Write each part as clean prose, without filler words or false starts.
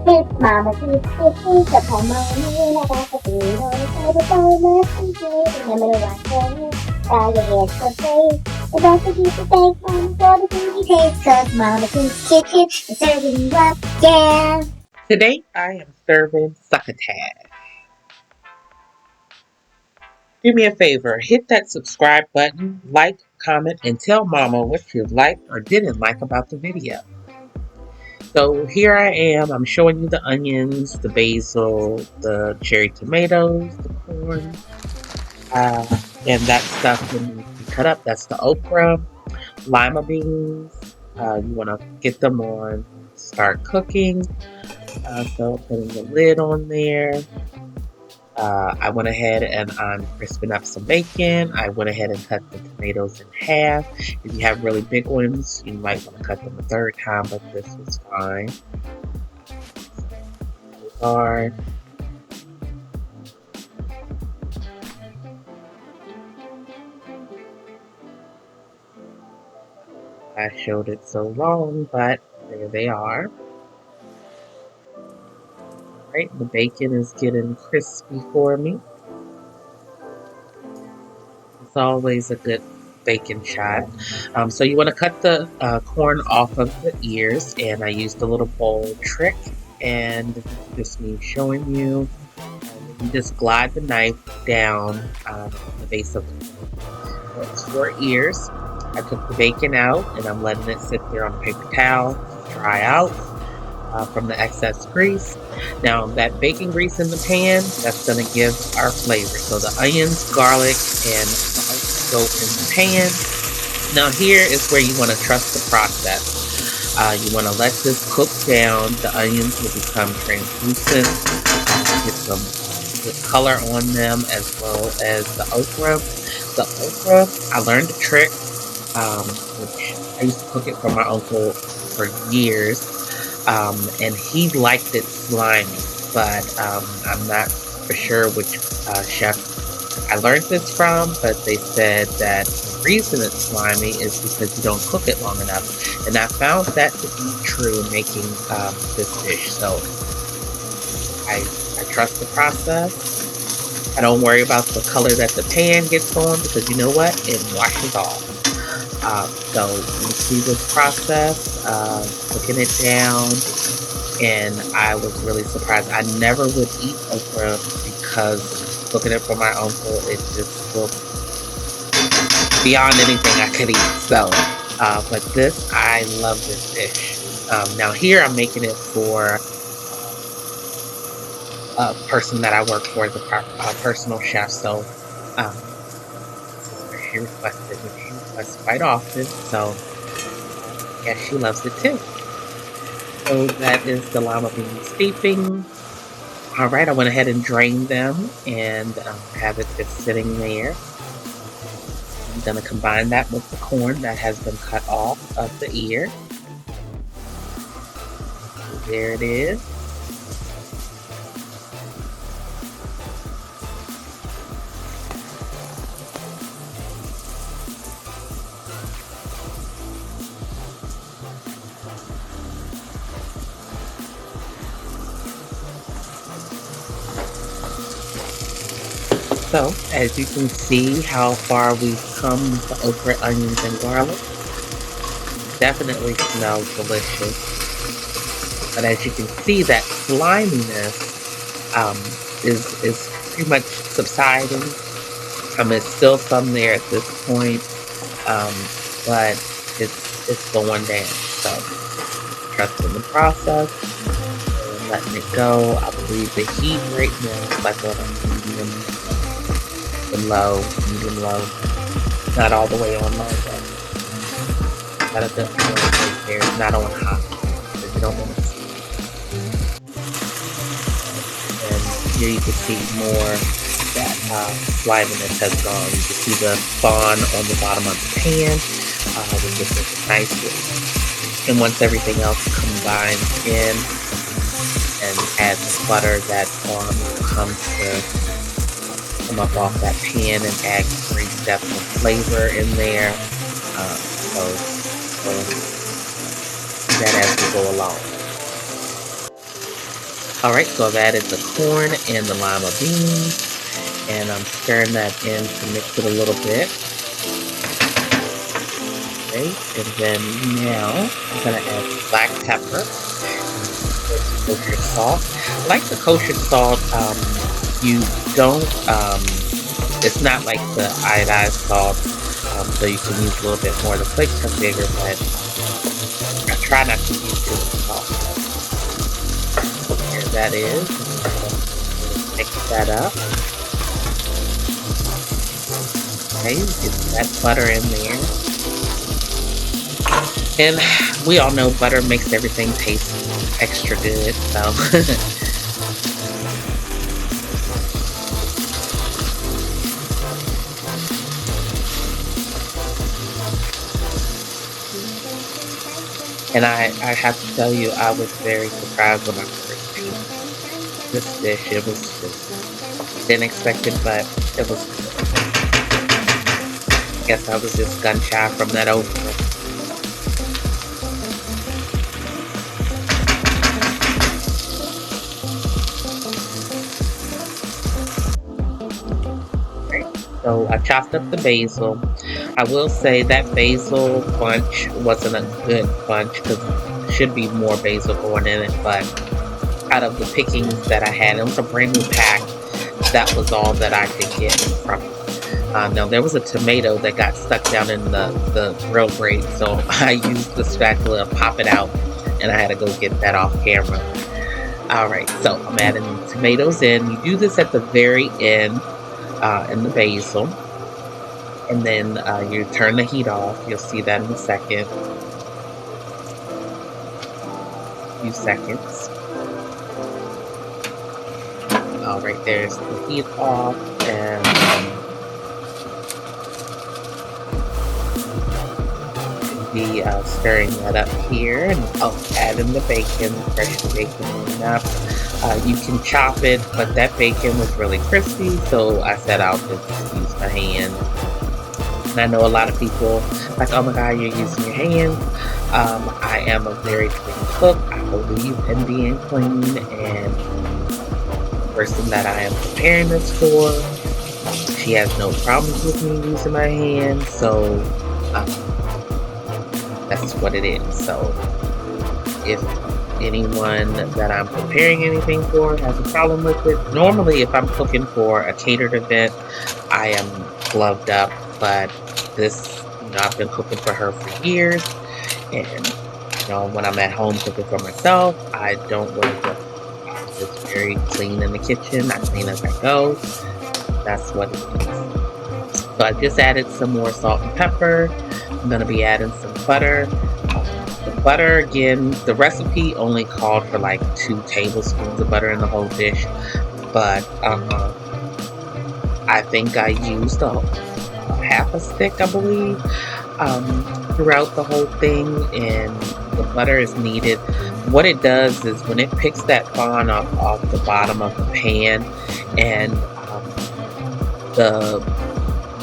It's Mama Goose, the pomoni, I got the potato, let's eat it. Remember to wash your hands, bow your head for praise. The best of you to thank Mama for the food you taste, 'cause Mama Goose Kitchen is serving you up, yeah. Today I am serving succotash. Do me a favor, hit that subscribe button, like, comment, and tell Mama what you liked or didn't like about the video. So here I am, I'm showing you the onions, the basil, the cherry tomatoes, the corn, and that stuff that needs to be cut up. That's the okra, lima beans. You want to get them on, start cooking. So putting the lid on there. I went ahead and I'm crisping up some bacon. I went ahead and cut the tomatoes in half. If you have really big ones, you might want to cut them a third time, but this was fine. Hard. I showed it so long, but there they are. Right, the bacon is getting crispy for me. It's always a good bacon shot. So you want to cut the corn off of the ears, and I used a little bowl trick, and this is just me showing you. You just glide the knife down the base of the 4 ears. I took the bacon out, and I'm letting it sit there on a paper towel to dry out from the excess grease. Now that bacon grease in the pan, that's going to give our flavor. So the onions, garlic, and go in the pan. Now here is where you want to trust the process. You want to let this cook down. The onions will become translucent. Get some good color on them, as well as the okra. The okra, I learned a trick, which I used to cook it for my uncle for years. And he liked it slimy, but I'm not for sure which chef I learned this from, but they said that the reason it's slimy is because you don't cook it long enough. And I found that to be true in making this dish. So I trust the process. I don't worry about the color that the pan gets on, because you know what? It washes off. So you see this process, cooking it down, and I was really surprised. I never would eat okra because cooking it for my uncle, it just looked beyond anything I could eat. So, but this, I love this dish. Now here I'm making it for a person that I work for, the personal chef. So, she requested, which she requests quite often. So, yeah, she loves it too. So that is the lima bean steeping. All right, I went ahead and drained them and have it just sitting there. I'm going to combine that with the corn that has been cut off of the ear. There it is. So, as you can see how far we've come with the okra, onions, and garlic. Definitely smells delicious. But as you can see, that sliminess is pretty much subsiding. It's still some there at this point, but it's going down. So, trusting the process and letting it go. I believe the heat right now is like on a medium low, not all the way on low, but got a good point right there. It's not on hot, because you don't want to see. And here you can see more that sliminess has gone. You can see the spawn on the bottom of the pan, which is nicely. And once everything else combines in and adds butter, that spawn will come up off that pan and add great depth of flavor in there. So do that as we go along. Alright, so I've added the corn and the lima beans, and I'm stirring that in to mix it a little bit. Okay, and then now I'm gonna add the black pepper and kosher salt. I like the kosher salt. You don't. It's not like the iodized salt, so you can use a little bit more. The flakes are bigger, but I try not to use too much salt. There that is. Mix that up. Okay, get that butter in there. And we all know butter makes everything taste extra good, so. And I have to tell you, I was very surprised when I first tasted this dish. It was just, didn't expect it, but it was good. I guess I was just gun shy from that okra. So I chopped up the basil. I will say that basil bunch wasn't a good bunch because there should be more basil going in it, but out of the pickings that I had, it was a brand new pack. That was all that I could get from it. Now there was a tomato that got stuck down in the grill grate, so I used the spatula to pop it out, and I had to go get that off camera. Alright, so I'm adding tomatoes in. You do this at the very end. In the basil, and then you turn the heat off. You'll see that in a second. A few seconds. All right, there's the heat off, and be stirring that up here, and adding the bacon, fresh bacon up. You can chop it, but that bacon was really crispy, so I said I'll just use my hand. And I know a lot of people like, oh my god, you're using your hands. I am a very clean cook. I believe in being clean, and the person that I am preparing this for, she has no problems with me using my hands, so that's what it is. So if anyone that I'm preparing anything for has a problem with it, normally if I'm cooking for a catered event, I am gloved up, but this, I've been cooking for her for years, and when I'm at home cooking for myself, I don't wear gloves. I'm just very clean in the kitchen. I clean as I go. That's what it is. So I just added some more salt and pepper. I'm going to be adding some butter. The butter, again, the recipe only called for like 2 tablespoons of butter in the whole dish, but I think I used a half a stick, I believe, throughout the whole thing, and the butter is needed. What it does is when it picks that fond up off the bottom of the pan, and the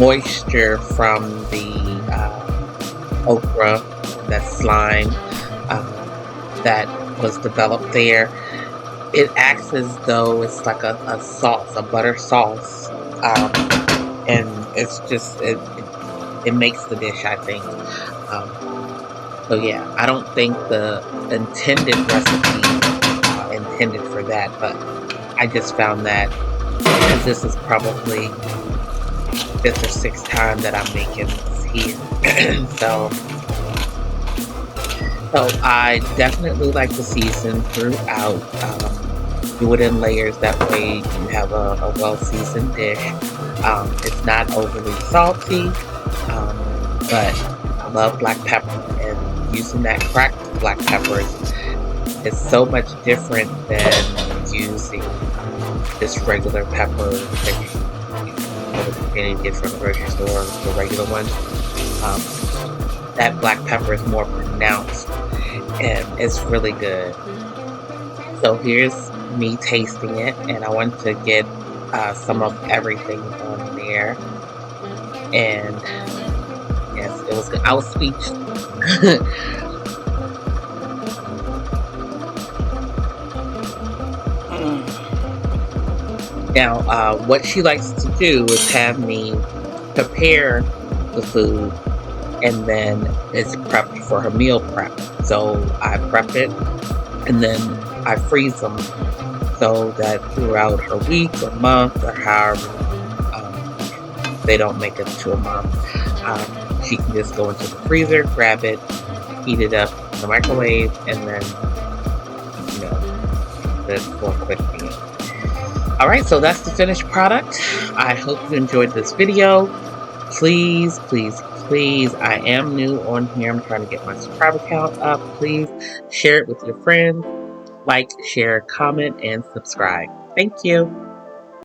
moisture from the okra, that slime that was developed there, it acts as though it's like a sauce, a butter sauce, and it's just it makes the dish, I think. So yeah, I don't think the intended recipe intended for that, but I just found that because this is probably 5th or 6th time that I'm making this here. So I definitely like to season throughout. Do it in layers, that way you have a well-seasoned dish. It's not overly salty, but I love black pepper, and using that cracked black pepper is so much different than using this regular pepper that you get from the grocery store, the regular one. That black pepper is more pronounced, and it's really good. So here's me tasting it, and I want to get some of everything on there. And yes, it was good. I was speechless. Now, what she likes to do is have me prepare the food, and then it's prepped for her meal prep. So I prep it, and then I freeze them so that throughout her week or month or however they don't make it to a month, she can just go into the freezer, grab it, heat it up in the microwave, and then, that's for a quick meal. All right, so that's the finished product. I hope you enjoyed this video. Please, please, please, I am new on here. I'm trying to get my subscriber count up. Please share it with your friends. Like, share, comment, and subscribe. Thank you.